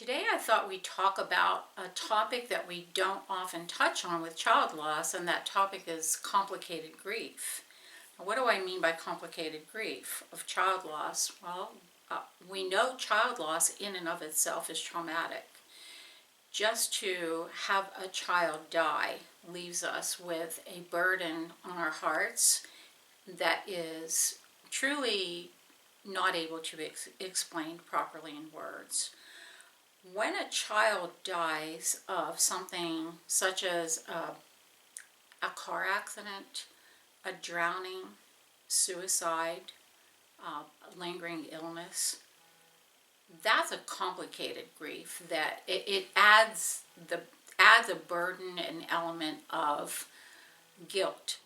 Today I thought we'd talk about a topic that we don't often touch on with child loss, and that topic is complicated grief. Now, what do I mean by complicated grief of child loss? Well, we know child loss in and of itself is traumatic. Just to have a child die leaves us with a burden on our hearts that is truly not able to be explained properly in words. When a child dies of something such as a car accident, a drowning, suicide, lingering illness, that's a complicated grief that it adds a burden and element of guilt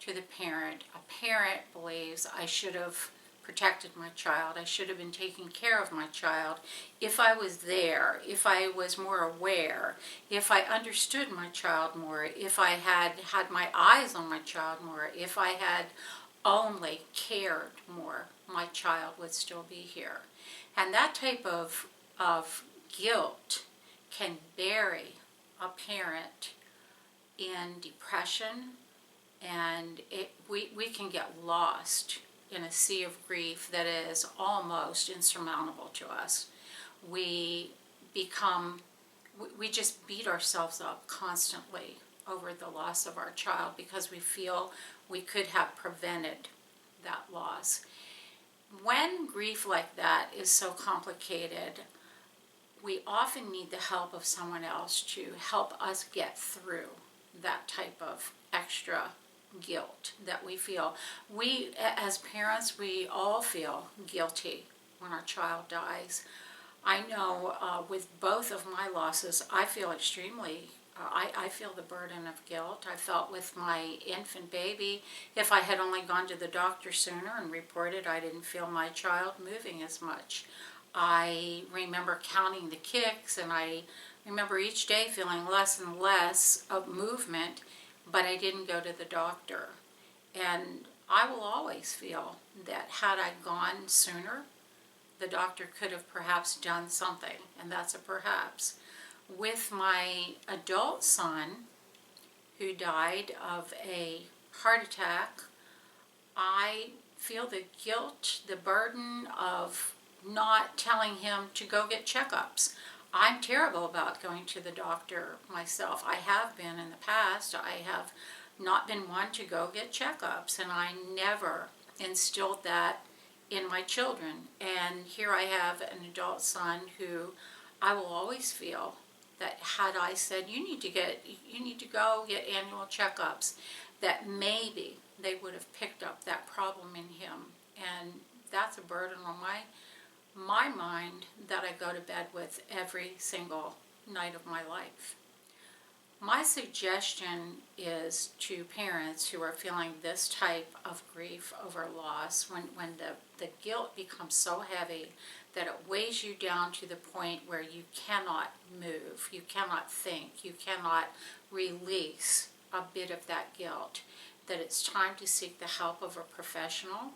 to the parent. A parent believes, I should have protected my child, I should have been taking care of my child if I was there, if I was more aware, if I understood my child more, if I had had my eyes on my child more, if I had only cared more, my child would still be here. And that type of guilt can bury a parent in depression, and we can get lost in a sea of grief that is almost insurmountable to us. We just beat ourselves up constantly over the loss of our child because we feel we could have prevented that loss. When grief like that is so complicated, we often need the help of someone else to help us get through that type of extra guilt that we feel. We, as parents, we all feel guilty when our child dies. I know with both of my losses, I feel I feel the burden of guilt. I felt with my infant baby, if I had only gone to the doctor sooner and reported I didn't feel my child moving as much. I remember counting the kicks, and I remember each day feeling less and less of movement, but I didn't go to the doctor. And I will always feel that had I gone sooner, the doctor could have perhaps done something, and that's a perhaps. With my adult son, who died of a heart attack, I feel the guilt, the burden of not telling him to go get checkups. I'm terrible about going to the doctor myself. I have been in the past. I have not been one to go get checkups, and I never instilled that in my children. And here I have an adult son who I will always feel that had I said, you need to go get annual checkups, that maybe they would have picked up that problem in him. And that's a burden on my mind that I go to bed with every single night of my life. My suggestion is to parents who are feeling this type of grief over loss, when the guilt becomes so heavy that it weighs you down to the point where you cannot move, you cannot think, you cannot release a bit of that guilt, that it's time to seek the help of a professional.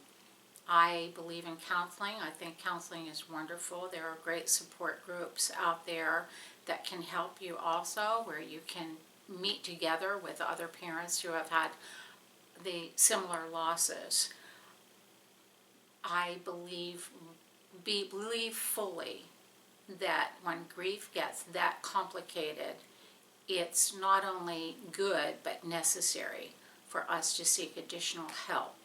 I believe in counseling. I think counseling is wonderful. There are great support groups out there that can help you also, where you can meet together with other parents who have had the similar losses. I believe fully that when grief gets that complicated, it's not only good but necessary for us to seek additional help